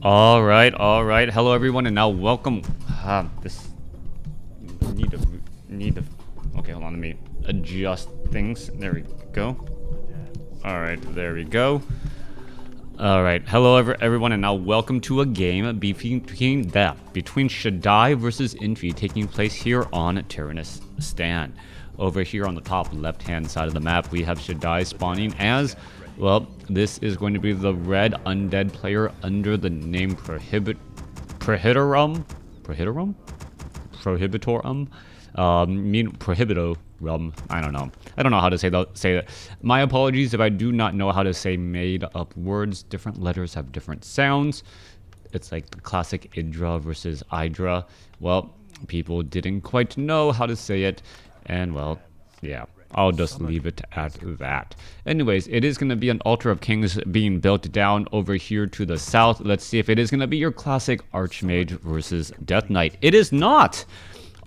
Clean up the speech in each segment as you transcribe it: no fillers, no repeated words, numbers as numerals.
All right, all right. Hello, everyone, and now welcome. This need to. Okay, hold on. Let me adjust things. There we go. All right, there we go. All right, hello, everyone, and now welcome to a game between ShaDai versus Infi, taking place here on Tyrannus Stand. Over here on the top left-hand side of the map, we have ShaDai spawning as. Well, this is going to be the red undead player under the name Prohibitorum? Prohibitorum. I don't know. I don't know how to say that. My apologies if I do not know how to say made-up words. Different letters have different sounds. It's like the classic Idra versus Idra. Well, people didn't quite know how to say it, and well, yeah. I'll just leave it at that. Anyways, it is going to be an Altar of Kings being built down over here to the south. Let's see if it is going to be your classic Archmage versus Death Knight. It is not!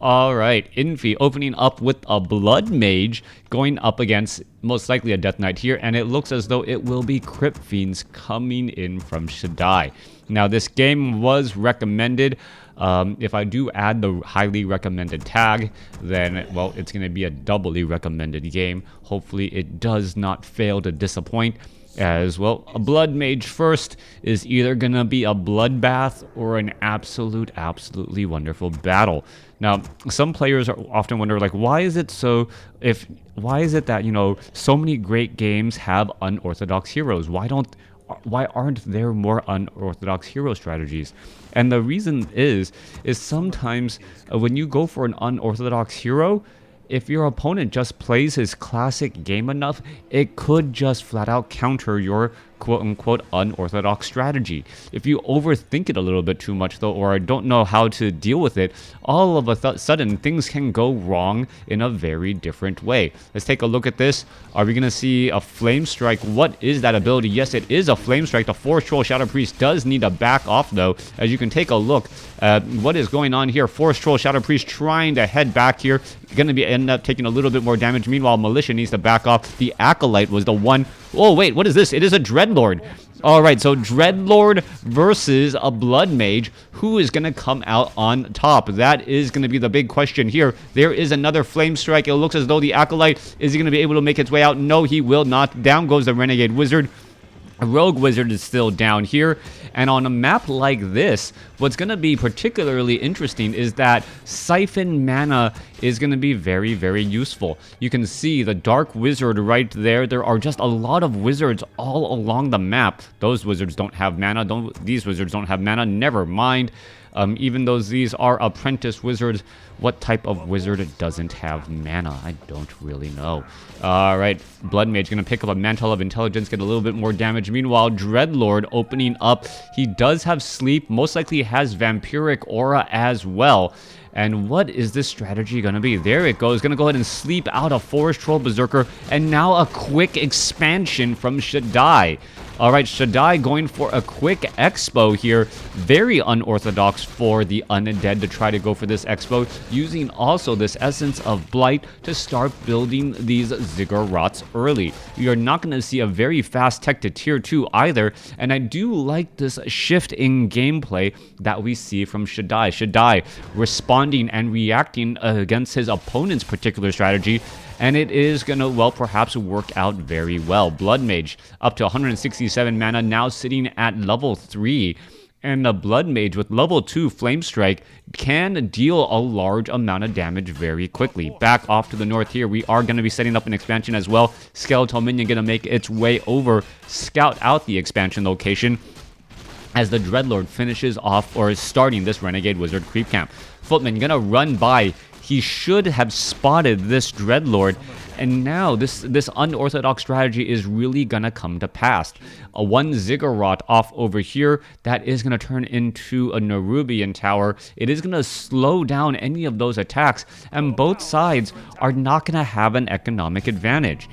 Alright, Infi opening up with a Bloodmage going up against most likely a Death Knight here, and it looks as though it will be Crypt Fiends coming in from ShaDai. Now, this game was recommended. If I do add the highly recommended tag, then, well, it's going to be a doubly recommended game. Hopefully, it does not fail to disappoint. As well, a Bloodmage first is either going to be a bloodbath or an absolutely wonderful battle. Now, some players often wonder, like, why is it that, you know, so many great games have unorthodox heroes? Why aren't there more unorthodox hero strategies? And the reason is sometimes when you go for an unorthodox hero, if your opponent just plays his classic game enough, it could just flat out counter your quote-unquote unorthodox strategy. If you overthink it a little bit too much, though, or don't know how to deal with it, all of a sudden things can go wrong in a very different way. Let's take a look at this. Are we going to see a Flame Strike? What is that ability? Yes, it is a Flame Strike. The Forest Troll Shadow Priest does need to back off, though. As you can take a look at what is going on here. Forest Troll Shadow Priest trying to head back here. Going to end up taking a little bit more damage. Meanwhile, Militia needs to back off. The Acolyte was the one. Oh, wait, what is this? It is a Dreadlord. All right, so Dreadlord versus a Bloodmage. Who is going to come out on top? That is going to be the big question here. There is another Flame Strike. It looks as though the Acolyte is going to be able to make its way out. No, he will not. Down goes the Renegade Wizard. A Rogue Wizard is still down here, and on a map like this, what's going to be particularly interesting is that Siphon Mana is going to be very useful. You can see the Dark Wizard right there. There are just a lot of wizards all along the map. Those wizards don't have mana. These wizards don't have mana. Never mind. Even though these are apprentice wizards, what type of wizard doesn't have mana? I don't really know. Alright, Bloodmage going to pick up a Mantle of Intelligence, get a little bit more damage. Meanwhile, Dreadlord opening up. He does have Sleep, most likely has Vampiric Aura as well. And what is this strategy going to be? There it goes. Going to go ahead and sleep out a Forest Troll Berserker. And now a quick expansion from ShaDai. Alright, ShaDai going for a quick expo here. Very unorthodox for the Undead to try to go for this expo. Using also this Essence of Blight to start building these Ziggurats early. You're not going to see a very fast tech to tier 2 either. And I do like this shift in gameplay that we see from ShaDai. ShaDai responding and reacting against his opponent's particular strategy. And it is going to, well, perhaps work out very well. Bloodmage up to 167 mana, now sitting at level 3. And the Bloodmage with level 2 Flame Strike can deal a large amount of damage very quickly. Back off to the north here, we are going to be setting up an expansion as well. Skeletal Minion going to make its way over, scout out the expansion location as the Dreadlord finishes off, or is starting this Renegade Wizard creep camp. Footman going to run by. He should have spotted this Dreadlord, and now this unorthodox strategy is really gonna come to pass. A one Ziggurat off over here, that is gonna turn into a Nerubian tower. It is gonna slow down any of those attacks, and both sides are not gonna have an economic advantage.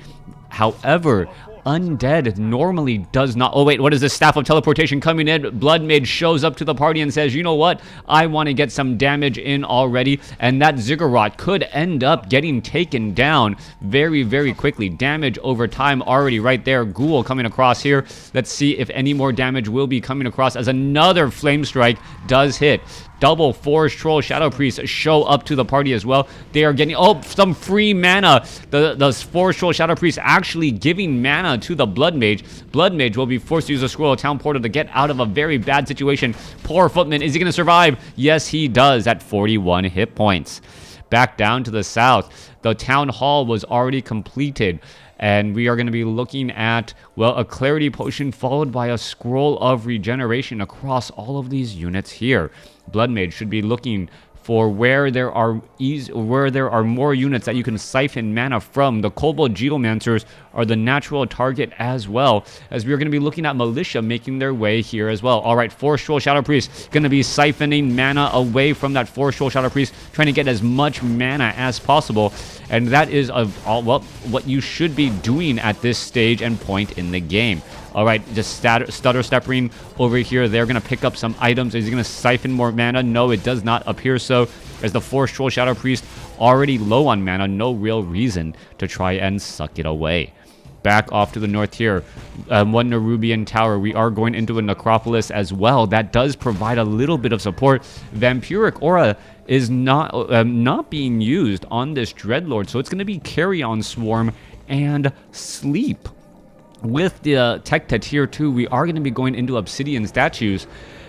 However, Undead normally does not... Oh, wait, what is this? Staff of Teleportation coming in. Bloodmage shows up to the party and says, you know what? I want to get some damage in already. And that Ziggurat could end up getting taken down very, very quickly. Damage over time already right there. Ghoul coming across here. Let's see if any more damage will be coming across as another Flame Strike does hit. Double Forest Troll Shadow Priest show up to the party as well. They are getting, oh, some free mana. The Forest Troll Shadow Priest actually giving mana to the Blood Mage. Blood Mage will be forced to use a Scroll of Town Portal to get out of a very bad situation. Poor Footman, is he going to survive? Yes, he does at 41 hit points. Back down to the south, the Town Hall was already completed. And we are going to be looking at, well, a Clarity Potion followed by a Scroll of Regeneration across all of these units here. Bloodmage should be looking for where there are more units that you can siphon mana from. The Kobold Geomancers are the natural target as well, as we are going to be looking at Militia making their way here as well. All right, Forest Troll Shadow Priest going to be siphoning mana away from that Forest Troll Shadow Priest, trying to get as much mana as possible. And that is what you should be doing at this stage and point in the game. All right, just stutter stepping over here. They're going to pick up some items. Is he going to siphon more mana? No, it does not appear so, as the Forest Troll Shadow Priest already low on mana. No real reason to try and suck it away. Back off to the north here, one Nerubian Tower. We are going into a Necropolis as well. That does provide a little bit of support. Vampiric Aura is not being used on this Dreadlord, so it's going to be Carrion Swarm and Sleep. With the Tekta tier 2, we are going to be going into Obsidian Statues,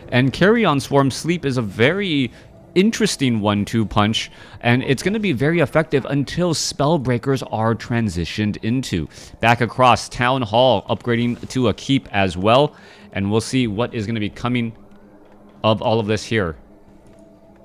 and Carrion Swarm Sleep is a very interesting 1-2 punch, and it's going to be very effective until Spellbreakers are transitioned into. Back across Town Hall, upgrading to a keep as well, and we'll see what is going to be coming of all of this here.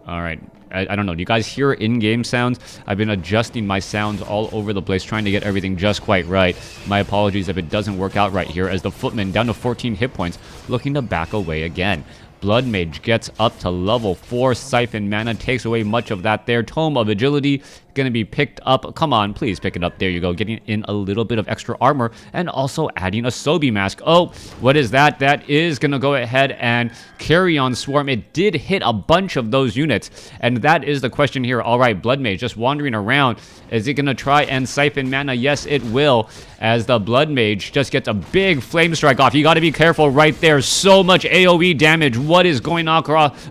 All right. I don't know. Do you guys hear in-game sounds? I've been adjusting my sounds all over the place, trying to get everything just quite right. My apologies if it doesn't work out right here, as the Footman down to 14 hit points, looking to back away again. Bloodmage gets up to level 4. Siphon mana takes away much of that there. Tome of Agility going to be picked up. Come on, please pick it up. There you go. Getting in a little bit of extra armor and also adding a Sobi Mask. Oh, what is that? That is going to go ahead and Carrion Swarm. It did hit a bunch of those units, and that is the question here. All right, Bloodmage just wandering around. Is it going to try and siphon mana? Yes, it will, as the Bloodmage just gets a big Flame Strike off. You got to be careful right there. So much AoE damage. What is going on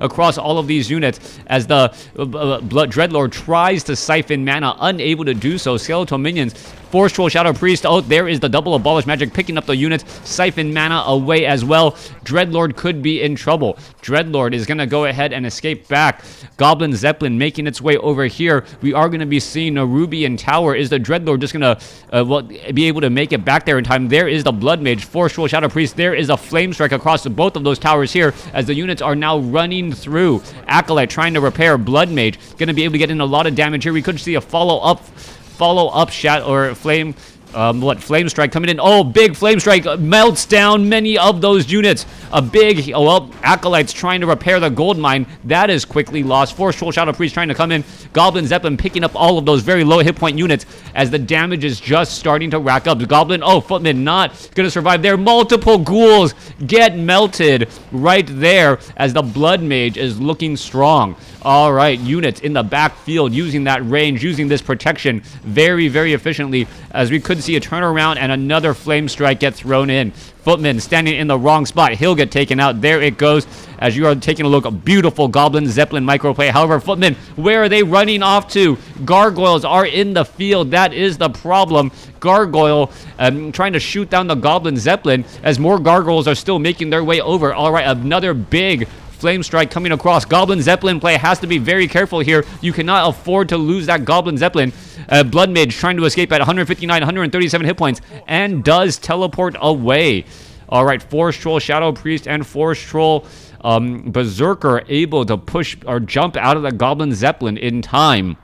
across all of these units as the Dreadlord tries to siphon mana, unable to do so. Skeletal minions, Forest Troll Shadow Priest. Oh, there is the double Abolish Magic picking up the units. Siphon mana away as well. Dreadlord could be in trouble. Dreadlord is going to go ahead and escape back. Goblin Zeppelin making its way over here. We are going to be seeing a Rubian Tower. Is the Dreadlord just going to be able to make it back there in time? There is the Bloodmage, Forest Troll Shadow Priest. There is a Flame Strike across both of those towers here, as the units are now running through. Acolyte trying to repair. Bloodmage going to be able to get in a lot of damage here. We could see a follow-up shot or flame Flame Strike coming in. Oh, big Flame Strike melts down many of those units. A big, Acolytes trying to repair the gold mine. That is quickly lost. Forest Troll Shadow Priest trying to come in. Goblin Zeppelin picking up all of those very low hit point units as the damage is just starting to rack up. The Goblin, Footman not going to survive there. Multiple ghouls get melted right there as the Blood Mage is looking strong. All right, units in the backfield using that range, using this protection very, very efficiently, as we could see a turnaround and another Flame Strike get thrown in. Footman standing in the wrong spot. He'll get taken out. There it goes as you are taking a look. A beautiful Goblin Zeppelin microplay. However, Footman, where are they running off to? Gargoyles are in the field. That is the problem. Gargoyle trying to shoot down the Goblin Zeppelin as more Gargoyles are still making their way over. All right, another big Flame Strike coming across. Goblin Zeppelin play has to be very careful here. You cannot afford to lose that Goblin Zeppelin. Bloodmage trying to escape at 159, 137 hit points and does teleport away. All right, Forest Troll Shadow Priest and Forest Troll Berserker able to push or jump out of the Goblin Zeppelin in time.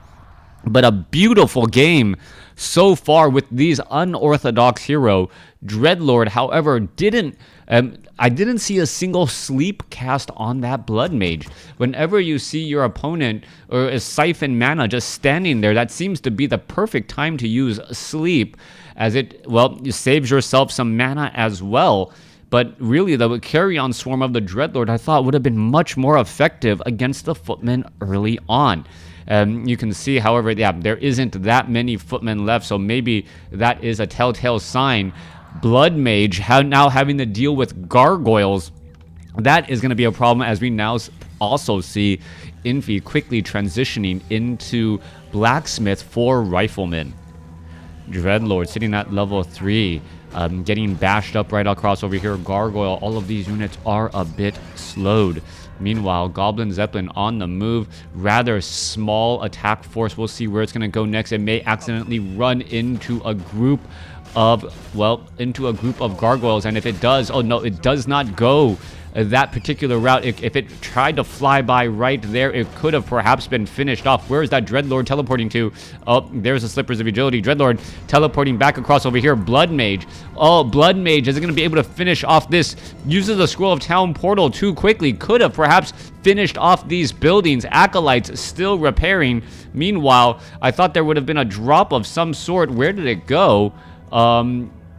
But a beautiful game so far with these unorthodox hero. Dreadlord, however, I didn't see a single sleep cast on that Blood Mage. Whenever you see your opponent or a siphon mana just standing there, that seems to be the perfect time to use sleep, as it, well, saves yourself some mana as well. But really, the carry-on swarm of the Dreadlord, I thought, would have been much more effective against the footmen early on. You can see, however, yeah, there isn't that many footmen left, so maybe that is a telltale sign. Bloodmage now having to deal with gargoyles. That is going to be a problem, as we now also see Infi quickly transitioning into blacksmith for riflemen. Dreadlord sitting at level 3. Getting bashed up right across over here. Gargoyle, all of these units are a bit slowed. Meanwhile, Goblin Zeppelin on the move. Rather small attack force. We'll see where it's going to go next. It may accidentally run into a group of, well, into a group of gargoyles. And if it does, oh no, it does not go that particular route. If it tried to fly by right there, it could have perhaps been finished off. Where is that Dreadlord teleporting to? Oh, there's the Slippers of Agility. Dreadlord teleporting back across over here. Bloodmage. Oh, Bloodmage, is it going to be able to finish off this? Uses the Scroll of Town portal too quickly. Could have perhaps finished off these buildings. Acolytes still repairing. Meanwhile, I thought there would have been a drop of some sort. Where did it go?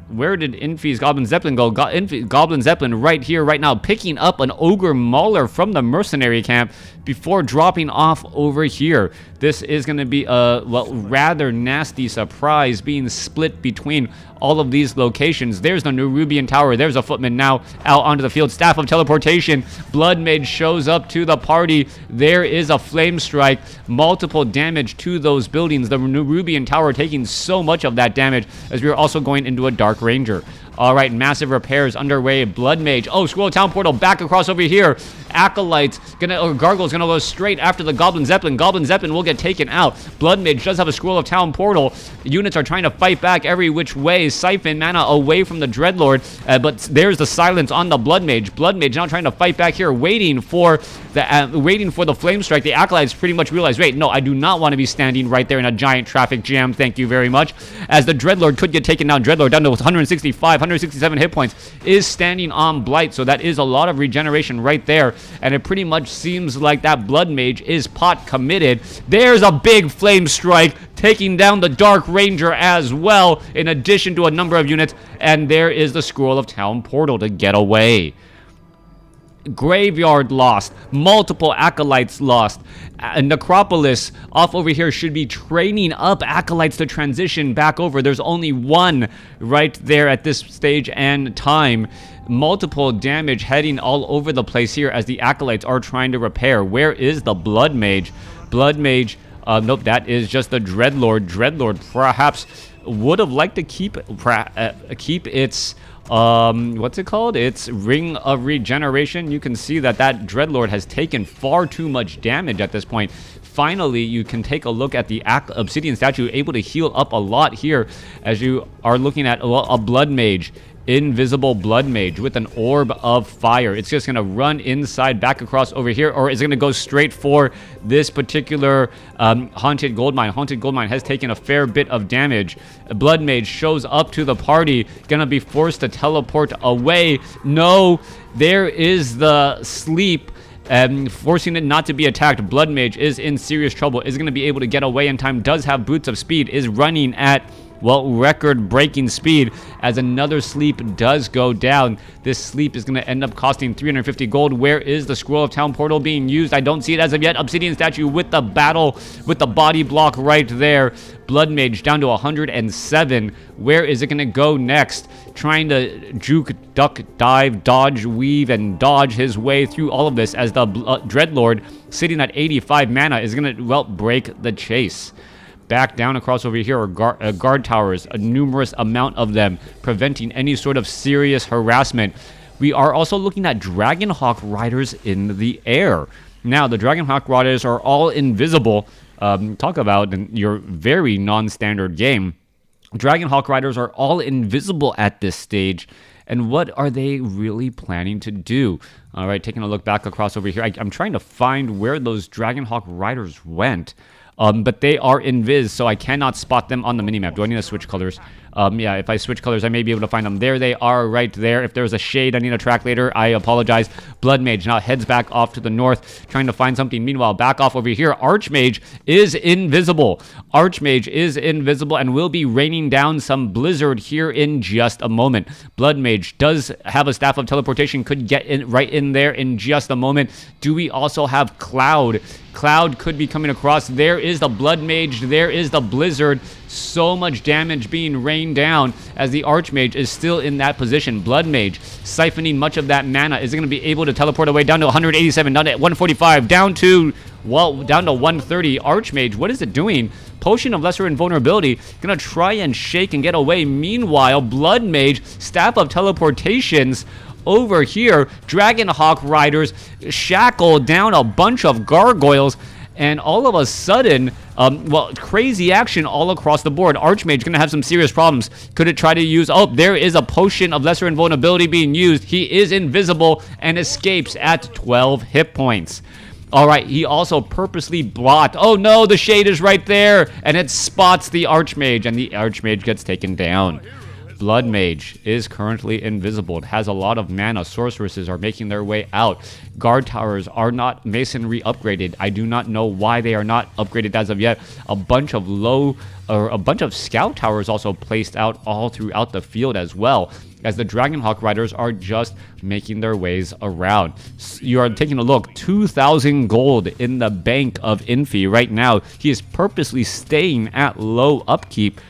Where did Infi's Goblin Zeppelin go? Goblin Zeppelin right here, right now, picking up an Ogre Mauler from the mercenary camp before dropping off over here. This is going to be a, well, rather nasty surprise being split between all of these locations. There's the Nerubian Tower. There's a footman now out onto the field. Staff of Teleportation. Bloodmage shows up to the party. There is a Flame Strike. Multiple damage to those buildings. The Nerubian Tower taking so much of that damage, as we are also going into a Dark Ranger. All right, massive repairs underway. Bloodmage. Oh, Scroll of Town portal back across over here. Acolytes Gargoyle's gonna go straight after the Goblin Zeppelin. Goblin Zeppelin will get taken out. Bloodmage does have a Scroll of Town portal. Units are trying to fight back every which way. Siphon mana away from the Dreadlord, but there's the silence on the Bloodmage. Bloodmage now trying to fight back here, waiting for the Flame Strike. The Acolytes pretty much realize, wait, no, I do not want to be standing right there in a giant traffic jam. Thank you very much. As the Dreadlord could get taken down. Dreadlord down to 165, 167 hit points, is standing on Blight, so that is a lot of regeneration right there. And it pretty much seems like that Bloodmage is pot committed. There's a big Flame Strike taking down the Dark Ranger as well, in addition to a number of units. And there is the Scroll of Town portal to get away. Graveyard lost. Multiple Acolytes lost. Necropolis off over here should be training up Acolytes to transition back over. There's only one right there at this stage and time. Multiple damage heading all over the place here as the Acolytes are trying to repair. Where is the Bloodmage? Bloodmage, nope, that is just the Dreadlord. Dreadlord perhaps would have liked to keep its what's it called? It's Ring of Regeneration. You can see that Dreadlord has taken far too much damage at this point. Finally, you can take a look at the Obsidian statue, able to heal up a lot here as you are looking at a Bloodmage. Invisible Bloodmage with an Orb of Fire. It's just going to run inside, back across over here, or is it going to go straight for this particular Haunted Goldmine? Haunted Goldmine has taken a fair bit of damage. Bloodmage shows up to the party, going to be forced to teleport away. No, there is the sleep. Forcing it not to be attacked. Bloodmage is in serious trouble. Is going to be able to get away in time. Does have Boots of Speed. Is running at, well, record-breaking speed as another sleep does go down. This sleep is going to end up costing 350 gold. Where is the Scroll of Town portal being used? I don't see it as of yet. Obsidian statue with the battle, with the body block right there. Bloodmage down to 107. Where is it going to go next? Trying to juke, duck, dive, dodge, weave, and dodge his way through all of this as the Dreadlord, sitting at 85 mana, is going to, well, break the chase. Back down across over here are guard towers, a numerous amount of them, preventing any sort of serious harassment. We are also looking at Dragonhawk Riders in the air. Now, the Dragonhawk Riders are all invisible. Talk about your very non-standard game. Dragonhawk Riders are all invisible at this stage. And what are they really planning to do? All right, taking a look back across over here. I'm trying to find where those Dragonhawk Riders went. But they are invis, so I cannot spot them on the minimap. Do I need to switch colors? Yeah, if I switch colors, I may be able to find them. There they are right there. If there's a shade I need to track later, I apologize. Bloodmage now heads back off to the north, trying to find something. Meanwhile, back off over here, Archmage is invisible. Archmage is invisible and will be raining down some blizzard here in just a moment. Bloodmage does have a Staff of Teleportation, could get in right in there in just a moment. Do we also have Cloud? Cloud could be coming across. There is the Bloodmage. There is the blizzard. So much damage being rained down as the Archmage is still in that position. Bloodmage siphoning much of that mana. Is it going to be able to teleport away down to 187, down to 145, down to 130. Archmage, what is it doing? Potion of Lesser Invulnerability, gonna try and shake and get away. Meanwhile, Bloodmage, Staff of Teleportations over here. Dragonhawk Riders shackle down a bunch of gargoyles, and all of a sudden, crazy action all across the board. Archmage gonna have some serious problems. Could it try to use... Oh, there is a Potion of Lesser Invulnerability being used. He is invisible and escapes at 12 hit points. All right, he also purposely blocked. Oh no, the shade is right there, and it spots the Archmage, and the Archmage gets taken down. Bloodmage is currently invisible. It has a lot of mana. Sorceresses are making their way out. Guard towers are not masonry upgraded. I do not know why they are not upgraded as of yet. A bunch of scout towers also placed out all throughout the field as well, as the Dragonhawk Riders are just making their ways around. You are taking a look, 2,000 gold in the bank of Infi right now. He is purposely staying at low upkeep,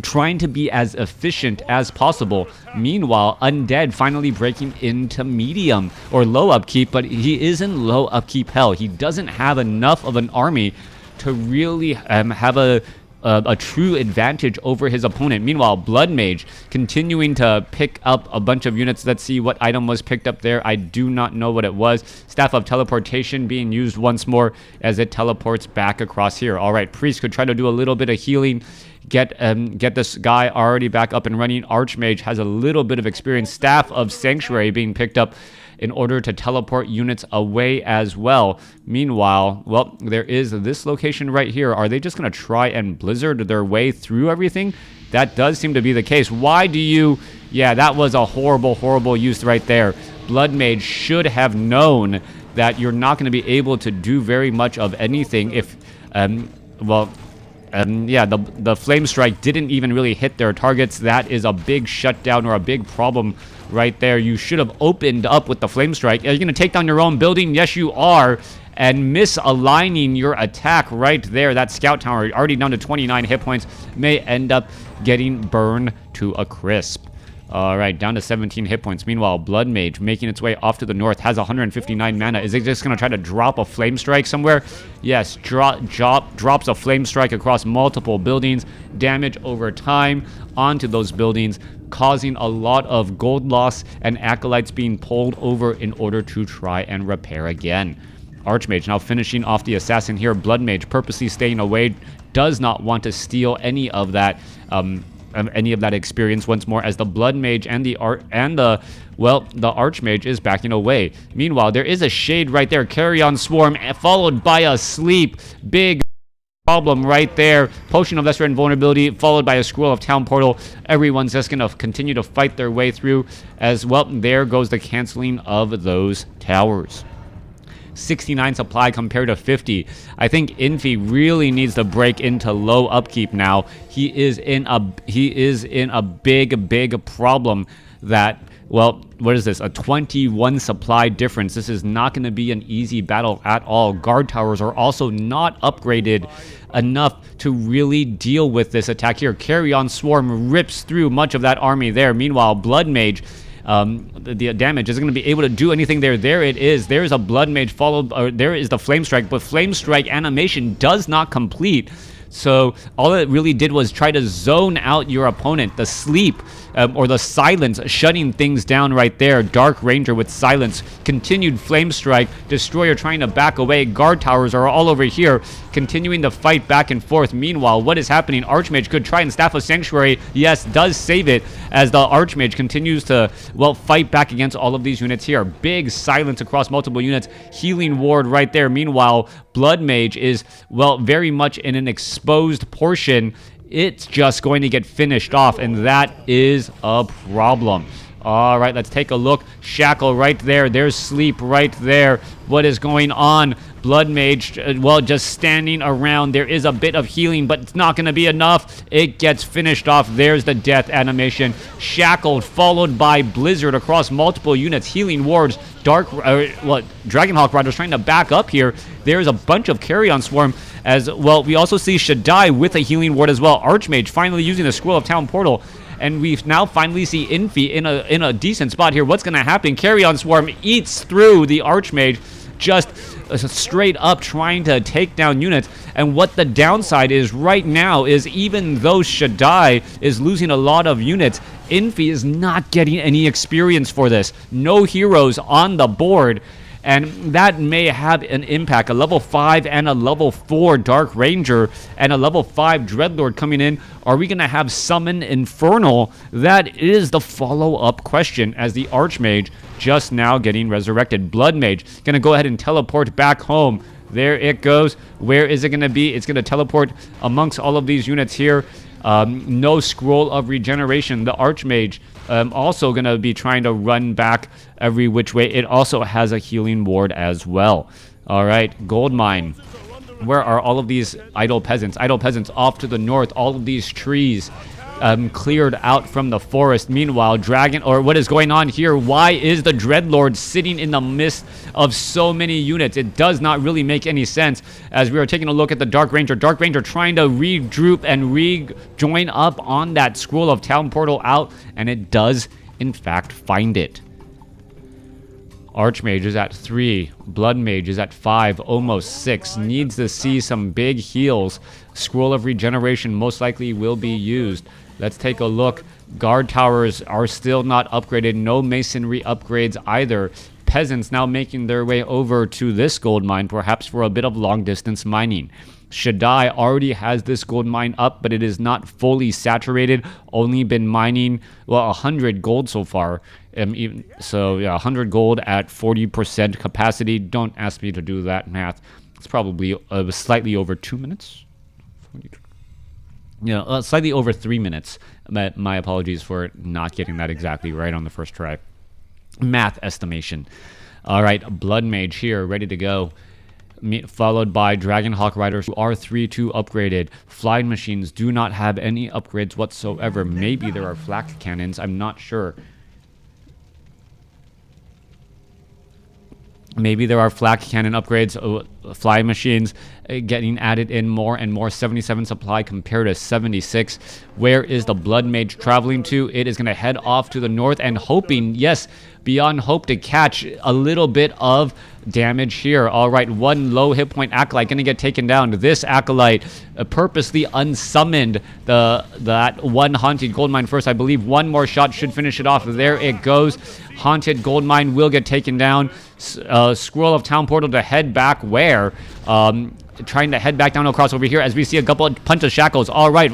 trying to be as efficient as possible. Meanwhile, Undead finally breaking into medium or low upkeep, but he is in low upkeep hell. He doesn't have enough of an army to really have a true advantage over his opponent. Meanwhile, Bloodmage continuing to pick up a bunch of units. Let's see what item was picked up there. I do not know what it was. Staff of Teleportation being used once more as it teleports back across here. All right, Priest could try to do a little bit of healing. Get this guy already back up and running. Archmage has a little bit of experience. Staff of Sanctuary being picked up in order to teleport units away as well. Meanwhile, well, there is this location right here. Are they just going to try and blizzard their way through everything? That does seem to be the case. Why do you... Yeah, that was a horrible, horrible use right there. Bloodmage should have known that you're not going to be able to do very much of anything if... yeah, the Flame Strike didn't even really hit their targets. That is a big shutdown or a big problem right there. You should have opened up with the Flame Strike. Are you going to take down your own building? Yes, you are. And misaligning your attack right there. That Scout Tower, already down to 29 hit points, may end up getting burned to a crisp. All right, down to 17 hit points. Meanwhile, Bloodmage making its way off to the north, has 159 mana. Is it just going to try to drop a Flame Strike somewhere? Yes, drops a Flame Strike across multiple buildings. Damage over time onto those buildings, causing a lot of gold loss and Acolytes being pulled over in order to try and repair again. Archmage now finishing off the Assassin here. Bloodmage purposely staying away, does not want to steal any of that experience once more, as the Bloodmage and the Archmage is backing away. Meanwhile, there is a shade right there. Carrion Swarm followed by a sleep. Big problem right there. Potion of Lesser Invulnerability followed by a Scroll of Town Portal. Everyone's just gonna continue to fight their way through as well. There goes the canceling of those towers. 69 supply compared to 50. I think Infi really needs to break into low upkeep now. He is in a big problem that, well, what is this? A 21 supply difference. This is not going to be an easy battle at all. Guard towers are also not upgraded enough to really deal with this attack here. Carrion Swarm rips through much of that army there. Meanwhile, Bloodmage, the damage isn't going to be able to do anything there. There it is. There is a Bloodmage followed, or there is the Flame Strike, but Flame Strike animation does not complete. So all it really did was try to zone out your opponent. The sleep or the silence, shutting things down right there. Dark Ranger with silence. Continued Flame Strike. Destroyer trying to back away. Guard towers are all over here, continuing to fight back and forth. Meanwhile, what is happening? Archmage could try and Staff of Sanctuary. Yes, does save it as the Archmage continues to, well, fight back against all of these units here. Big silence across multiple units. Healing Ward right there. Meanwhile, Bloodmage is, well, very much in an exposed portion it's just going to get finished off, and that is a problem. All right, let's take a look. Shackle right there. There's Sleep right there. What is going on? Bloodmage, well, just standing around. There is a bit of healing, but it's not going to be enough. It gets finished off. There's the death animation. Shackled, followed by Blizzard across multiple units. Healing wards. Dragonhawk Riders trying to back up here. There's a bunch of Carrion Swarm as well. We also see ShaDai with a healing ward as well. Archmage finally using the Scroll of Town Portal. And we now finally see Infi in a decent spot here. What's going to happen? Carrion Swarm eats through the Archmage, just straight up trying to take down units. And what the downside is right now is, even though ShaDai is losing a lot of units, Infi is not getting any experience for this. No heroes on the board. And that may have an impact. A level 5 and a level 4 Dark Ranger and a level 5 Dreadlord coming in. Are we going to have summon Infernal? That is the follow-up question, as the Archmage just now getting resurrected. Bloodmage going to go ahead and teleport back home. There it goes. Where is it going to be? It's going to teleport amongst all of these units here. No Scroll of Regeneration. The Archmage also going to be trying to run back every which way. It also has a healing ward as well. All right, Gold Mine. Where are all of these idle peasants? Idle peasants off to the north. All of these trees cleared out from the forest. Meanwhile, what is going on here? Why is the Dreadlord sitting in the midst of so many units? It does not really make any sense, as we are taking a look at the Dark Ranger. Dark Ranger trying to regroup and rejoin up on that Scroll of Town Portal out, and it does, in fact, find it. Archmage is at 3. Bloodmage is at 5, almost 6. Needs to see some big heals. Scroll of Regeneration most likely will be used. Let's take a look. Guard towers are still not upgraded. No masonry upgrades either. Peasants now making their way over to this gold mine, perhaps for a bit of long-distance mining. ShaDai already has this gold mine up, but it is not fully saturated. Only been mining, well, 100 gold so far. So, yeah, 100 gold at 40% capacity. Don't ask me to do that math. It's probably slightly over 2 minutes. Slightly over 3 minutes. My apologies for not getting that exactly right on the first try. Math estimation. All right, Bloodmage here, ready to go. Followed by Dragonhawk Riders, who are 3-2 upgraded. Flying machines do not have any upgrades whatsoever. Maybe there are flak cannons, I'm not sure. Maybe there are flak cannon upgrades. Flying machines getting added in more and more. 77 supply compared to 76. Where is the Bloodmage traveling to? It is going to head off to the north and hoping, yes, beyond hope, to catch a little bit of damage here. All right, one low hit point Acolyte going to get taken down. This Acolyte purposely unsummoned that one Haunted Goldmine first. I believe one more shot should finish it off. There it goes. Haunted Goldmine will get taken down. Scroll of Town Portal to head back where? Trying to head back down across over here as we see a couple of punch of Shackles. All right,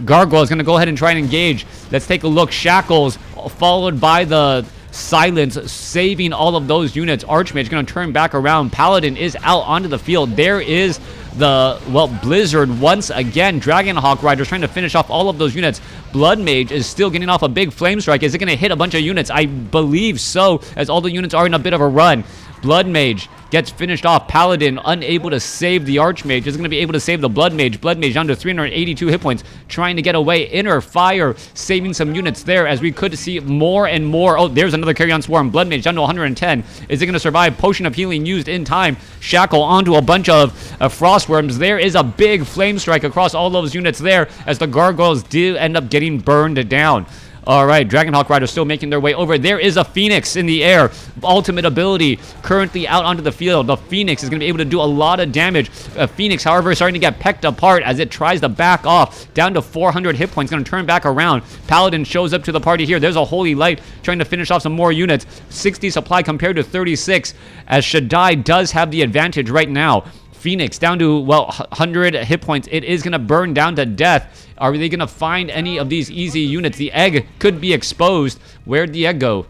Gargoyle is going to go ahead and try and engage. Let's take a look. Shackles followed by the Silence, saving all of those units. Archmage going to turn back around. Paladin is out onto the field. There is the, well, Blizzard once again. Dragonhawk Riders trying to finish off all of those units. Bloodmage is still getting off a big flame strike. Is it going to hit a bunch of units? I believe so, as all the units are in a bit of a run. Bloodmage gets finished off. Paladin unable to save the Archmage. Is going to be able to save the Bloodmage. Bloodmage down to 382 hit points. Trying to get away. Inner Fire saving some units there, as we could see more and more. Oh, there's another Carrion Swarm. Bloodmage down to 110. Is it going to survive? Potion of Healing used in time. Shackle onto a bunch of Frostworms. There is a big flame strike across all those units there, as the Gargoyles do end up getting burned down. All right, Dragonhawk Riders still making their way over. There is a Phoenix in the air. Ultimate ability currently out onto the field. The Phoenix is going to be able to do a lot of damage. Phoenix, however, is starting to get pecked apart as it tries to back off. Down to 400 hit points. Going to turn back around. Paladin shows up to the party here. There's a Holy Light trying to finish off some more units. 60 supply compared to 36, as ShaDai does have the advantage right now. Phoenix down to, well, 100 hit points. It is going to burn down to death. Are they going to find any of these easy units? The egg could be exposed. Where'd the egg go?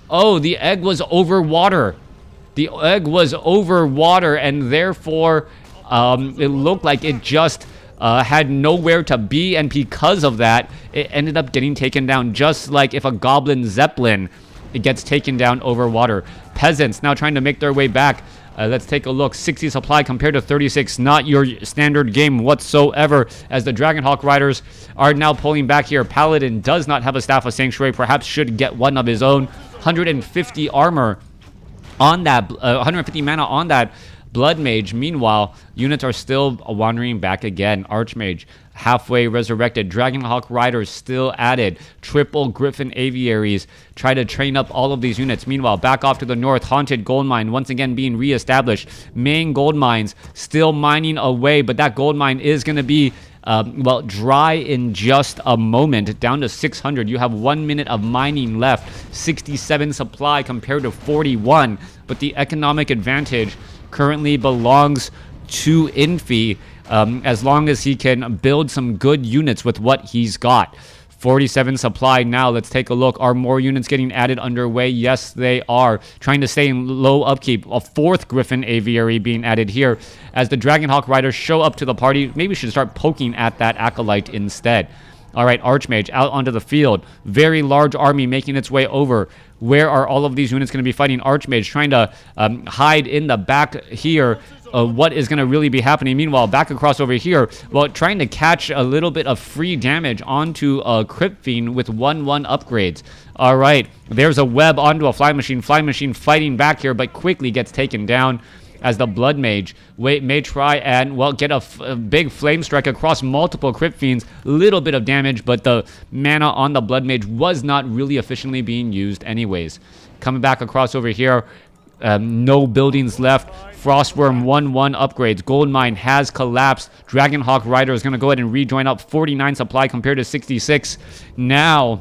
Oh, the egg was over water. The egg was over water, and therefore it looked like it just had nowhere to be, and because of that, it ended up getting taken down, just like if a Goblin Zeppelin, it gets taken down over water. Peasants now trying to make their way back. Let's take a look. 60 supply compared to 36. Not your standard game whatsoever, as the Dragonhawk Riders are now pulling back here. Paladin does not have a Staff of Sanctuary. Perhaps should get one of his own. 150 armor on that, 150 mana on that Bloodmage. Meanwhile, units are still wandering back again. Archmage halfway resurrected. Dragonhawk Riders still added. Triple Griffin Aviaries try to train up all of these units. Meanwhile, back off to the north, Haunted Gold Mine once again being reestablished. Main gold mines still mining away, but that gold mine is going to be well, dry in just a moment. Down to 600. You have 1 minute of mining left. 67 supply compared to 41, but the economic advantage currently belongs to Infi, as long as he can build some good units with what he's got. 47 supply now. Let's take a look. Are more units getting added underway? Yes, they are. Trying to stay in low upkeep. A fourth Griffin Aviary being added here as the Dragonhawk Riders show up to the party. Maybe we should start poking at that Acolyte instead. All right, Archmage out onto the field. Very large army making its way over. Where are all of these units going to be fighting? Archmage trying to hide in the back here. What is going to really be happening? Meanwhile, back across over here, well, trying to catch a little bit of free damage onto a Crypt Fiend with 1/1 upgrades. All right, there's a web onto a Fly Machine. Fly Machine fighting back here, but quickly gets taken down as the Blood Mage may try and, well, get a big Flame Strike across multiple Crypt Fiends. Little bit of damage, but the mana on the Blood Mage was not really efficiently being used anyways. Coming back across over here, no buildings left. Frostworm 1/1 upgrades. Goldmine has collapsed. Dragonhawk Rider is going to go ahead and rejoin up. 49 supply compared to 66. Now,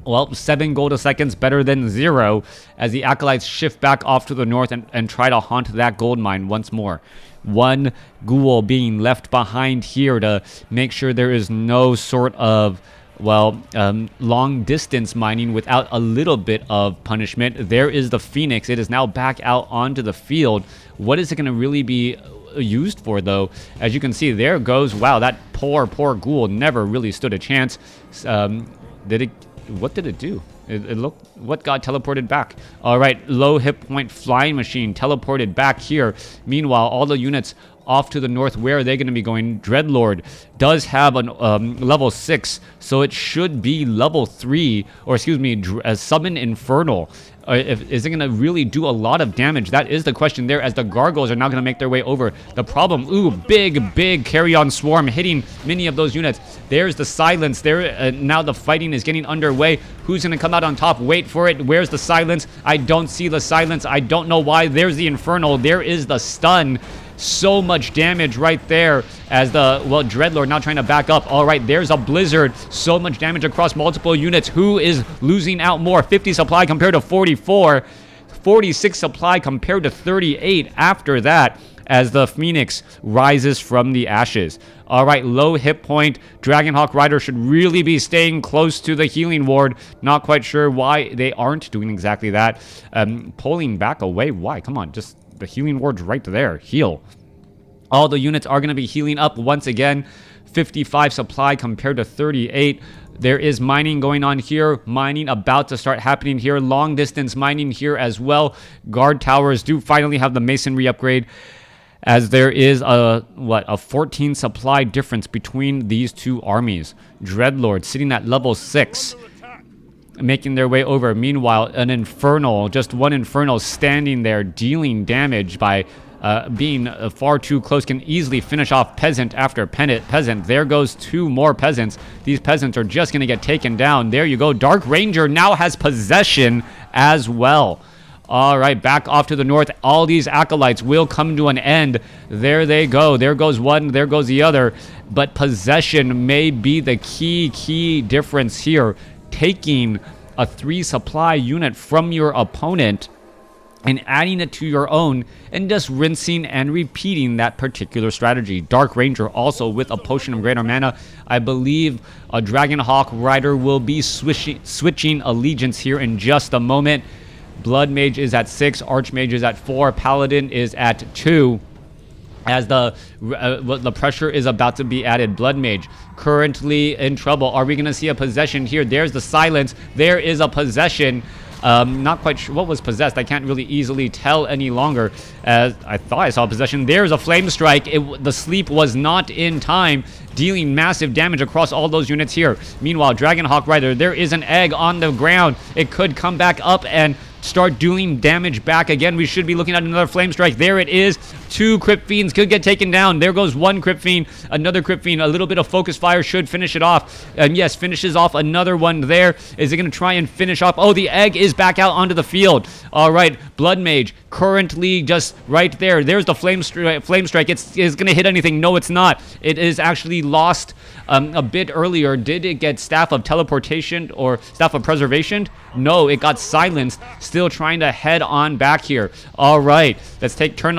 well, 7 gold a second's better than 0 as the Acolytes shift back off to the north and try to haunt that gold mine once more. 1 ghoul being left behind here to make sure there is no sort of, well, long distance mining without a little bit of punishment. There is the Phoenix. It is now back out onto the field. What is it going to really be used for, though? As you can see, there goes, wow, that poor ghoul never really stood a chance. What did it do? It looked, what got teleported back? All right, low hit point Flying Machine teleported back here. Meanwhile, all the units off to the north, where are they going to be going? Dreadlord does have a level 6, so it should be level 3, or excuse me, Summon Infernal. Is it going to really do a lot of damage? That is the question there, as the Gargoyles are now going to make their way over. The problem, ooh, big Carrion Swarm hitting many of those units. There's the silence there. Now the fighting is getting underway. Who's going to come out on top? Wait for it. Where's the silence? I don't see the silence. I don't know why. There's the Infernal. There is the stun. So much damage right there as the, well, Dreadlord now trying to back up. All right, there's a Blizzard. So much damage across multiple units. Who is losing out more? 50 supply compared to 44. 46 supply compared to 38 after that, as the Phoenix rises from the ashes. All right, low hit point. Dragonhawk Rider should really be staying close to the healing ward. Not quite sure why they aren't doing exactly that. Pulling back away. Why? Come on, just the healing ward's right there. Heal. All the units are going to be healing up once again. 55 supply compared to 38. There is mining going on here. Mining about to start happening here. Long distance mining here as well. Guard towers do finally have the masonry upgrade, as there is a 14 supply difference between these two armies. Dreadlord sitting at level 6, making their way over. Meanwhile, an Infernal, just one Infernal standing there dealing damage by being far too close, can easily finish off Peasant after Peasant. There goes 2 more Peasants. These Peasants are just going to get taken down. There you go. Dark Ranger now has possession as well. All right, back off to the north. All these Acolytes will come to an end. There they go. There goes one. There goes the other. But possession may be the key difference here. Taking a 3 supply unit from your opponent and adding it to your own, and just rinsing and repeating that particular strategy. Dark Ranger also with a potion of greater mana. I believe a Dragonhawk Rider will be switching allegiance here in just a moment. Bloodmage is at 6, Archmage is at 4, Paladin is at 2. as the pressure is about to be added. Bloodmage currently in trouble. Are we going to see a possession here? There's the silence. There is a possession. Not quite sure what was possessed. I can't really easily tell any longer, as I thought I saw a possession. There's a flame strike. The sleep was not in time, dealing massive damage across all those units here. Meanwhile, Dragonhawk Rider, there is an egg on the ground. It could come back up and start doing damage back again. We should be looking at another flame strike. There it is. 2 Crypt Fiends could get taken down. There goes 1 Crypt Fiend, another Crypt Fiend. A little bit of focus fire should finish it off. And yes, finishes off another one there. Is it going to try and finish off? Oh, the egg is back out onto the field. All right, Bloodmage currently just right there. There's the flame strike. It's going to hit anything. No, it's not. It is actually lost a bit earlier. Did it get Staff of Teleportation or Staff of Preservation? No, it got silenced. Still trying to head on back here. All right, let's take a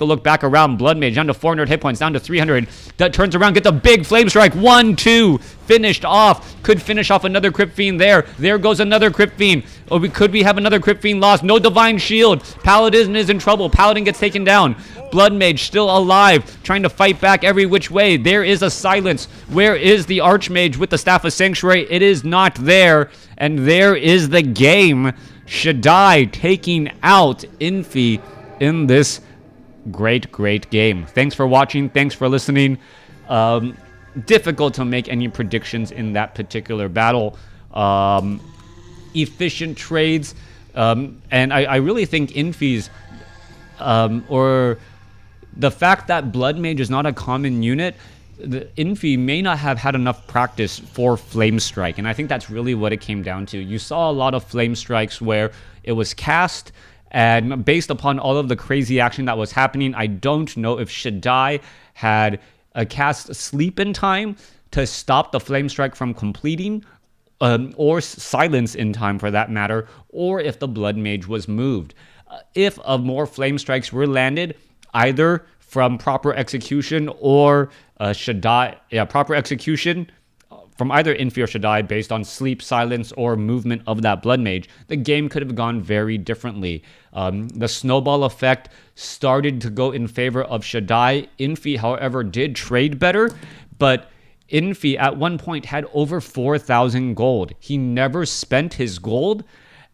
look back around. Bloodmage down to 400 hit points, down to 300. That turns around, gets a big flame strike. 1, 2, finished off. Could finish off another Crypt Fiend there. There goes another Crypt Fiend. Oh, could we have another Crypt Fiend lost? No Divine Shield. Paladin is in trouble. Paladin gets taken down. Bloodmage still alive, trying to fight back every which way. There is a silence. Where is the Archmage with the Staff of Sanctuary? It is not there. And there is the game. ShaDai taking out Infi in this great game. Thanks for watching. Thanks for listening. Difficult to make any predictions in that particular battle. Efficient trades. And I really think Infi's or the fact that Bloodmage is not a common unit, the Infi may not have had enough practice for Flame Strike, and I think that's really what it came down to. You saw a lot of Flame Strikes where it was cast, and based upon all of the crazy action that was happening, I don't know if ShaDai had a cast Sleep in time to stop the Flame Strike from completing, or Silence in time for that matter, or if the Bloodmage was moved. If more Flame Strikes were landed, either from proper execution or proper execution from either Infi or ShaDai based on sleep, silence, or movement of that Bloodmage, the game could have gone very differently. The snowball effect started to go in favor of ShaDai. Infi, however, did trade better, but Infi at one point had over 4,000 gold. He never spent his gold,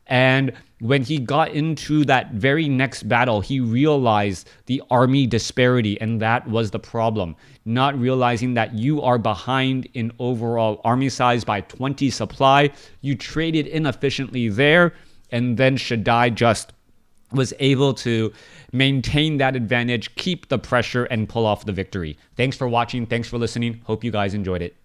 and when he got into that very next battle, he realized the army disparity, and that was the problem. Not realizing that you are behind in overall army size by 20 supply. You traded inefficiently there, and then ShaDai just was able to maintain that advantage, keep the pressure, and pull off the victory. Thanks for watching. Thanks for listening. Hope you guys enjoyed it.